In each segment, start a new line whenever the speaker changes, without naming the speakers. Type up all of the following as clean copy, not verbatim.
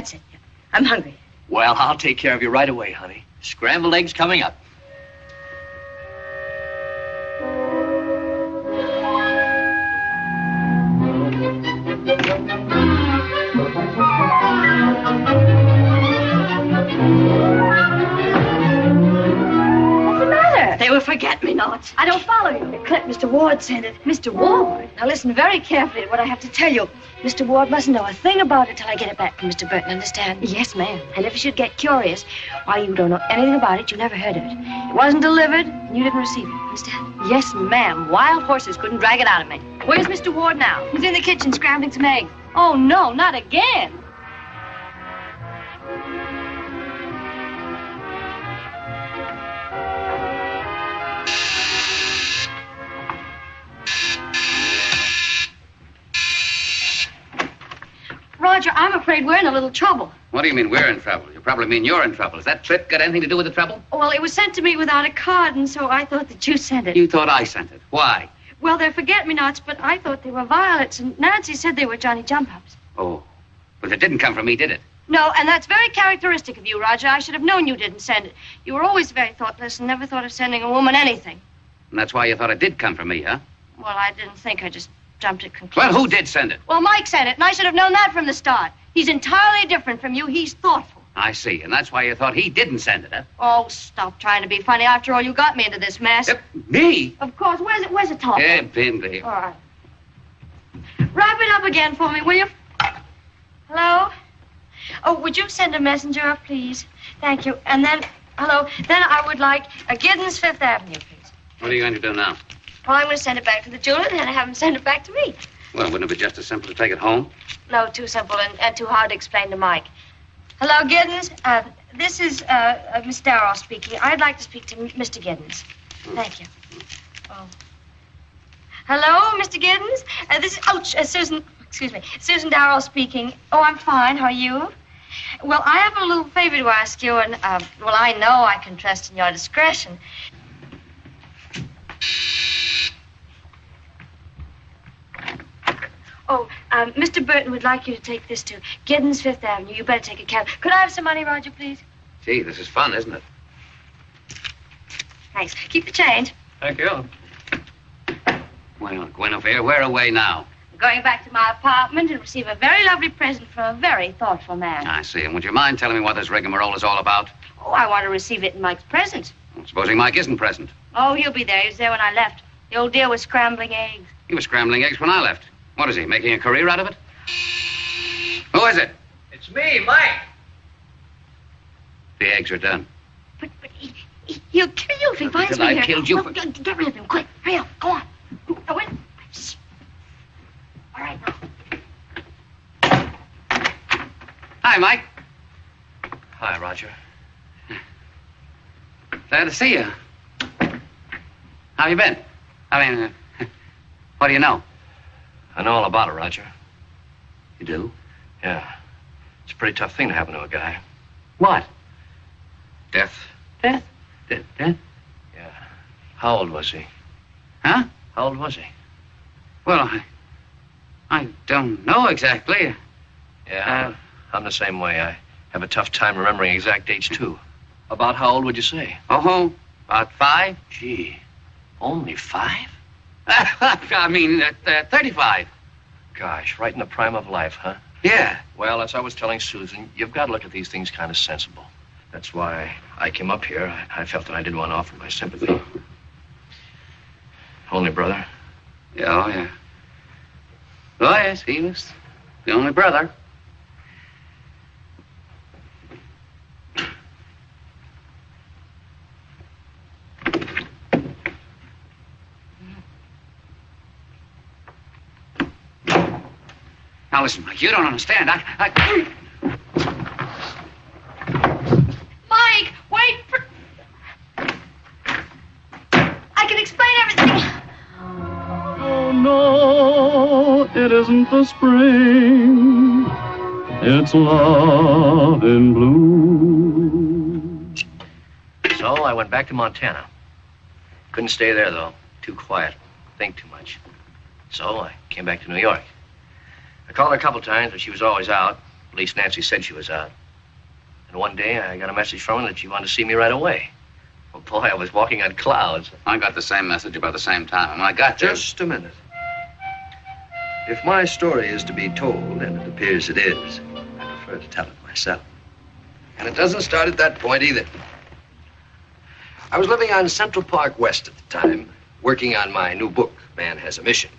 That's it. I'm hungry.
Well, I'll take care of you right away, honey. Scrambled eggs coming up.
They were forget-me-nots. I don't follow you. Clint, Mr. Ward sent it. Mr. Ward? Now listen very carefully to what I have to tell you. Mr. Ward mustn't know a thing about it till I get it back from Mr. Burton, understand? Yes, ma'am. And if you should get curious, why, you don't know anything about it, you never heard of it. It wasn't delivered, and you didn't receive it, understand? Yes, ma'am. Wild horses couldn't drag it out of me. Where's Mr. Ward now? He's in the kitchen scrambling some eggs. Oh, no, not again. Roger, I'm afraid we're in a little trouble.
What do you mean we're in trouble? You probably mean you're in trouble. Has that trip got anything to do with the trouble?
Well, it was sent to me without a card, and so I thought that you sent it.
You thought I sent it. Why?
Well, they're forget-me-nots, but I thought they were violets, and Nancy said they were Johnny Jump-Ups.
Oh. But it didn't come from me, did it?
No, and that's very characteristic of you, Roger. I should have known you didn't send it. You were always very thoughtless and never thought of sending a woman anything.
And that's why you thought it did come from me, huh?
Well, I didn't think. I just jumped at conclusions.
Well, who did send it?
Well, Mike sent it, and I should have known that from the start. He's entirely different from you. He's thoughtful.
I see, and that's why you thought he didn't send it, huh?
Oh, stop trying to be funny. After all, you got me into this mess.
Me?
Of course. Where's the top?
Bimby.
All right. Wrap it up again for me, will you? Hello? Oh, would you send a messenger up, please? Thank you. And then, hello, then I would like a Giddens, Fifth Avenue, please.
What are you going to do now?
Well, I'm going to send it back to the jeweler, and have him send it back to me.
Well, wouldn't it be just as simple to take it home?
No, too simple and too hard to explain to Mike. Hello, Giddens. This is Miss Darrow speaking. I'd like to speak to Mr. Giddens. Thank you. Oh. Hello, Mr. Giddens. This is, Susan, excuse me, Susan Darrow speaking. Oh, I'm fine. How are you? Well, I have a little favor to ask you, and, well, I know I can trust in your discretion. Oh, Mr. Burton would like you to take this to Giddens, Fifth Avenue. You better take a cab. Could I have some money, Roger, please?
Gee, this is fun, isn't it?
Thanks. Keep the change.
Thank you.
Well, Guinevere, we're away now.
I'm going back to my apartment and receive a very lovely present from a very thoughtful man.
I see. And would you mind telling me what this rigmarole is all about?
Oh, I want to receive it in Mike's present.
Well, supposing Mike isn't present.
Oh, he'll be there. He was there when I left. The old dear was scrambling eggs.
He was scrambling eggs when I left. What is he, making a career out of it? Who is it?
It's me, Mike.
The eggs are done.
But he'll kill you if he finds me
I
here.
killed you
Oh,
for...
Get rid of him, quick. Hurry up. Go on. Oh, wait. Shh. All right, now.
Hi, Mike.
Hi, Roger.
Glad to see you. How you been? I mean, what do you know?
I know all about it, Roger.
You do?
Yeah. It's a pretty tough thing to happen to a guy.
What?
Death.
Death? Death?
Yeah. How old was he?
Huh?
How old was he?
Well, I don't know exactly.
Yeah, I'm the same way. I have a tough time remembering exact dates, too. About how old would you say?
Oh, about 5.
Gee, only 5?
I mean, 35.
Gosh, right in the prime of life, huh?
Yeah.
Well, as I was telling Susan, you've got to look at these things kind of sensible. That's why I came up here. I felt that I did want to offer my sympathy. Only brother?
Yeah, oh, yeah. Oh, yes, he was the only brother. Now, listen, Mike, you don't understand.
Mike, wait for... I can explain everything.
Oh, no, it isn't the spring. It's love in blue.
So I went back to Montana. Couldn't stay there, though. Too quiet. Think too much. So I came back to New York. I called her a couple times, but she was always out. At least Nancy said she was out. And one day I got a message from her that she wanted to see me right away. Well, boy, I was walking on clouds.
I got the same message about the same time. When I got there...
Just a minute. If my story is to be told, and it appears it is, I prefer to tell it myself. And it doesn't start at that point either. I was living on Central Park West at the time, working on my new book, Man Has a Mission,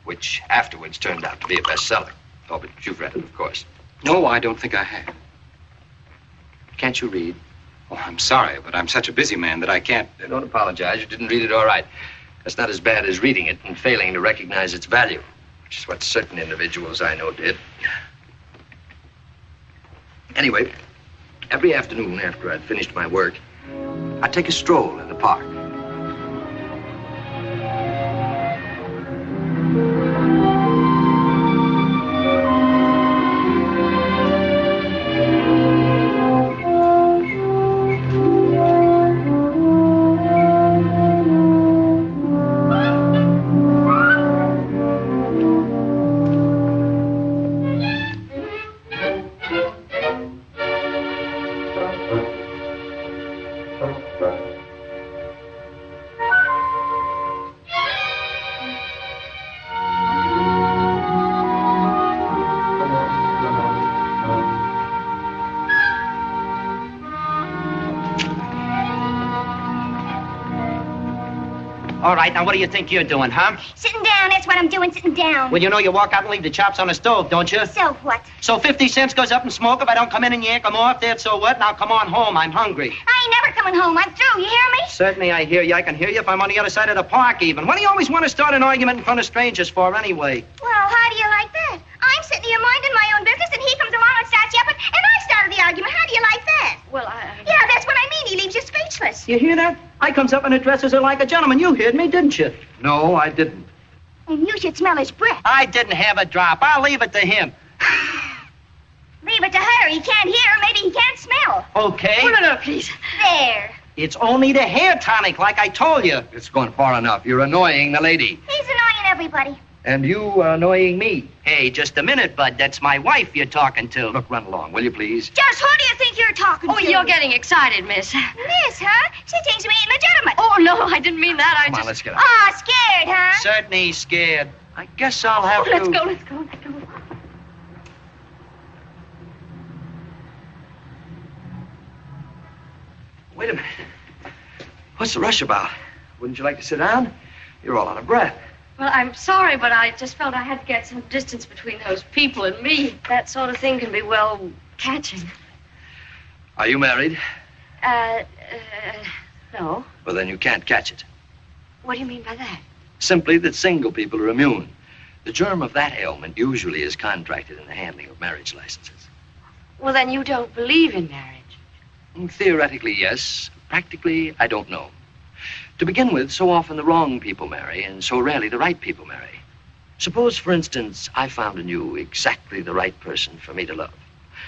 which afterwards turned out to be a bestseller. Oh, but you've read it, of course.
No, I don't think I have.
Can't you read?
Oh, I'm sorry, but I'm such a busy man that I can't...
Don't apologize. You didn't read it all right. That's not as bad as reading it and failing to recognize its value, which is what certain individuals I know did. Anyway, every afternoon after I'd finished my work, I'd take a stroll in the park.
All right, now what do you think you're doing, huh?
Sitting down, that's what I'm doing, sitting down.
Well, you know you walk out and leave the chops on the stove, don't you?
So what?
So 50 cents goes up in smoke if I don't come in and yank them off there, so what? Now come on home, I'm hungry.
I ain't never coming home, I'm through, you hear me?
Certainly I hear you. I can hear you if I'm on the other side of the park even. What do you always want to start an argument in front of strangers for anyway?
Well, how do you like that? I'm sitting here minding my own business and he comes along and starts yapping and I started the argument. How do you like that?
Well,
Yeah, that's what I mean. He leaves you speechless.
You hear that? I comes up and addresses her like a gentleman. You heard me, didn't you?
No, I didn't.
And you should smell his breath.
I didn't have a drop. I'll leave it to him.
Leave it to her. He can't hear, maybe he can't smell.
Okay.
Oh, no, please.
There.
It's only the hair tonic, like I told you.
It's gone far enough. You're annoying the lady.
He's annoying everybody.
And you are annoying me.
Hey, just a minute, Bud. That's my wife you're talking to.
Look, run along, will you please?
Just who do you think you're talking
Oh,
to?
you're getting excited, miss.
Miss, huh? She thinks we ain't legitimate.
Oh, no, I didn't mean that.
Come on, let's get out.
Oh, scared, huh?
Certainly scared. I guess I'll have to...
Let's go, let's go, let's go.
Wait a minute. What's the rush about? Wouldn't you like to sit down? You're all out of breath.
Well, I'm sorry, but I just felt I had to get some distance between those people and me. That sort of thing can be, well, catching.
Are you married?
No.
Well, then you can't catch it.
What do you mean by that?
Simply that single people are immune. The germ of that ailment usually is contracted in the handling of marriage licenses.
Well, then you don't believe in marriage.
Theoretically, yes. Practically, I don't know. To begin with, so often the wrong people marry, and so rarely the right people marry. Suppose, for instance, I found in you exactly the right person for me to love.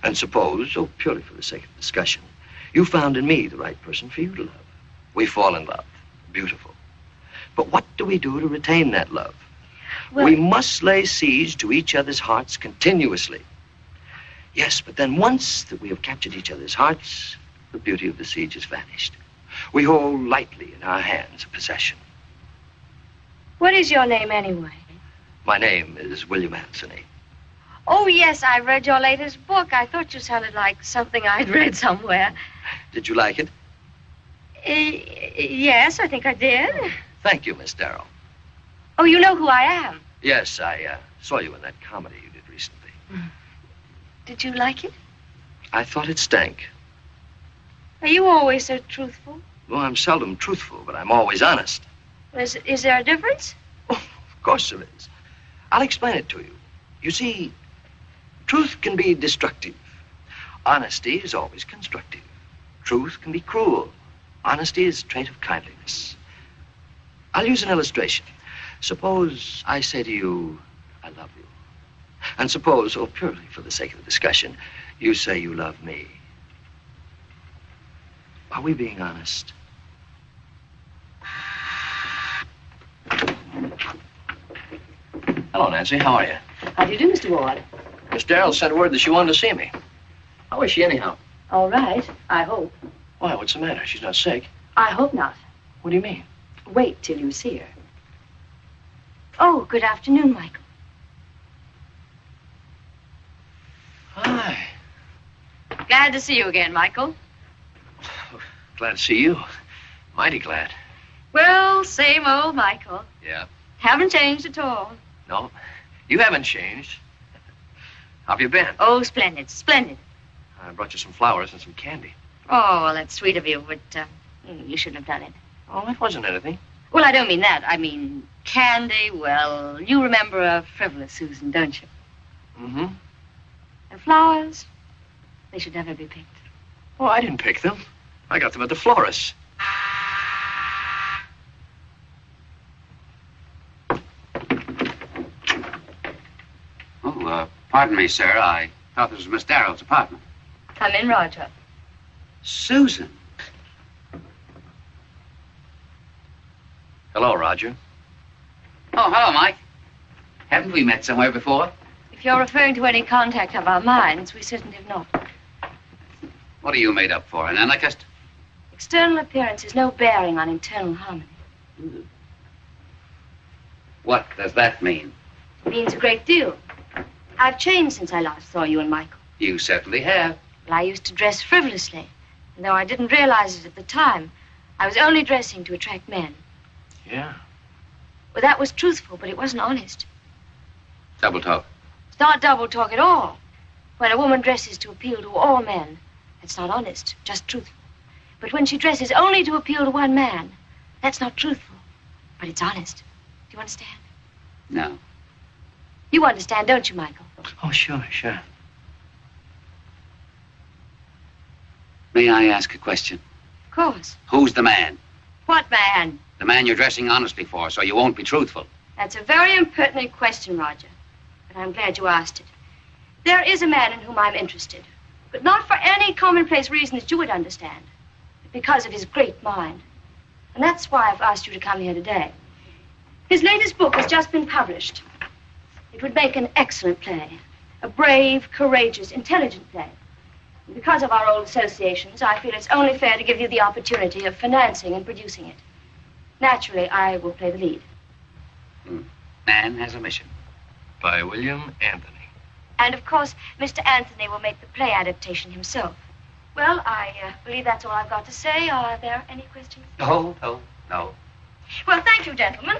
And suppose, oh, purely for the sake of discussion, you found in me the right person for you to love. We fall in love. Beautiful. But what do we do to retain that love?
Well,
we must lay siege to each other's hearts continuously. Yes, but then once that we have captured each other's hearts, the beauty of the siege has vanished. We hold lightly in our hands a possession.
what is your name anyway?
My name is William Anthony.
Oh, yes, I read your latest book. I thought you sounded like something I'd read somewhere.
Did you like it?
Yes, I think I did.
Thank you, Miss Darrow.
Oh, you know who I am.
Yes, I saw you in that comedy you did recently.
Did you like it?
I thought it stank.
Are you always so truthful?
Well, I'm seldom truthful, but I'm always honest.
Is there a difference?
Oh, of course there is. I'll explain it to you. You see, truth can be destructive. Honesty is always constructive. Truth can be cruel. Honesty is a trait of kindliness. I'll use an illustration. Suppose I say to you, I love you. And suppose, oh, purely for the sake of the discussion, you say you love me. Are we being honest? Hello, Nancy. How are you?
How do you do, Mr. Ward?
Miss Darrell sent word that she wanted to see me. How is she anyhow?
All right, I hope.
Why, what's the matter? She's not sick.
I hope not.
What do you mean?
Wait till you see her. Oh, good afternoon, Michael.
Hi.
Glad to see you again, Michael.
Glad to see you. Mighty glad.
Well, same old Michael.
Yeah.
Haven't changed at all.
No, you haven't changed. How have you been?
Oh, splendid, splendid.
I brought you some flowers and some candy.
Oh, well, that's sweet of you, but you shouldn't have done it.
Oh, that wasn't anything.
Well, I don't mean that. I mean candy. Well, you remember a frivolous Susan, don't you?
Mm-hmm.
And flowers, they should never be picked.
Oh, I didn't pick them. I got them at the florist's.
Oh, pardon me, sir. I thought this was Miss Darrell's apartment.
Come in, Roger.
Susan.
Hello, Roger.
Oh, hello, Mike. Haven't we met somewhere before?
If you're referring to any contact of our minds, we certainly have not.
What are you made up for, an anarchist?
External appearance has no bearing on internal harmony.
What does that mean?
It means a great deal. I've changed since I last saw you and Michael.
You certainly have.
Well, I used to dress frivolously, and though I didn't realize it at the time, I was only dressing to attract men.
Yeah.
Well, that was truthful, but it wasn't honest.
Double talk.
It's not double talk at all. When a woman dresses to appeal to all men, it's not honest, just truthful. But when she dresses only to appeal to one man, that's not truthful, but it's honest. Do you understand?
No.
You understand, don't you, Michael?
Oh, sure, sure.
May I ask a question?
Of course.
Who's the man?
What man?
The man you're dressing honestly for, so you won't be truthful.
That's a very impertinent question, Roger. But I'm glad you asked it. There is a man in whom I'm interested, but not for any commonplace reason that you would understand, but because of his great mind. And that's why I've asked you to come here today. His latest book has just been published. It would make an excellent play, a brave, courageous, intelligent play. And because of our old associations, I feel it's only fair to give you the opportunity of financing and producing it. Naturally, I will play the lead.
Man has a mission.
By William Anthony.
And, of course, Mr. Anthony will make the play adaptation himself. Well, I believe that's all I've got to say. Are there any questions?
No.
Well, thank you, gentlemen.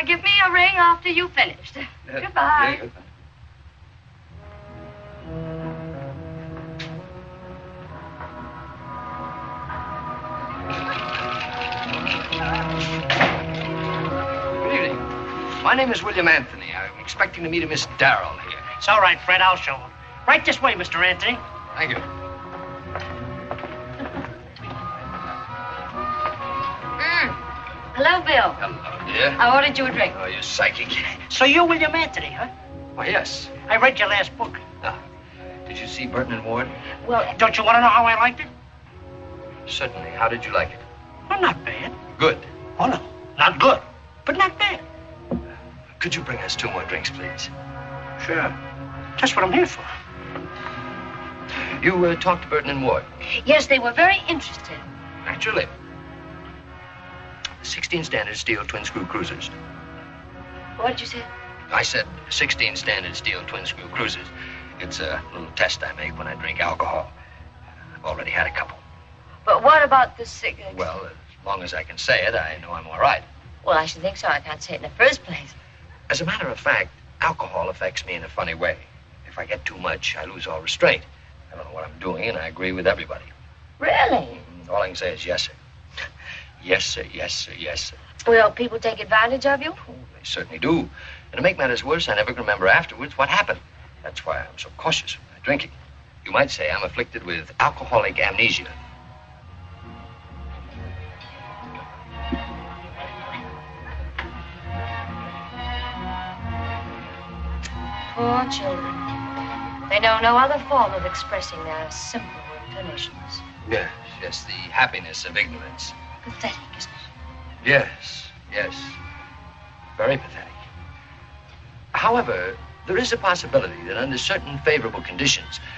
Give me a ring after you've finished. Goodbye.
Yeah,
Good evening. My name is William Anthony. I'm expecting to meet a Miss Darrell here.
It's all right, Fred. I'll show him. Right this way, Mr. Anthony.
Thank you.
Hello, Bill.
Hello, dear.
I ordered you a drink.
Oh, you're psychic.
So you're William Anthony, huh?
Why, yes.
I read your last book.
Did you see Burton and Ward?
Well,
Don't you want to know how I liked it?
Certainly. How did you like it?
Well, not bad.
Good.
Oh, no. Not good, but not bad.
Could you bring us 2 more drinks, please?
Sure. That's what I'm here for.
You talked to Burton and Ward.
yes, they were very interested.
Naturally. 16 standard steel twin-screw cruisers.
What did you say?
I said 16 standard steel twin-screw cruisers. It's a little test I make when I drink alcohol. I've already had a couple.
But what about the cigarettes?
Well, as long as I can say it, I know I'm all right.
Well, I should think so. I can't say it in the first place.
As a matter of fact, alcohol affects me in a funny way. If I get too much, I lose all restraint. I don't know what I'm doing, and I agree with everybody.
Really?
All I can say is yes, sir. Yes, sir, yes, sir, yes, sir.
Well, people take advantage of you?
Oh, they certainly do. And to make matters worse, I never can remember afterwards what happened. That's why I'm so cautious with my drinking. You might say I'm afflicted with alcoholic amnesia.
Poor children. They know no other form of expressing their simple inclinations.
Yes, yes, the happiness of ignorance.
Pathetic, isn't it?
Yes, yes. Very pathetic. However, there is a possibility that under certain favorable conditions,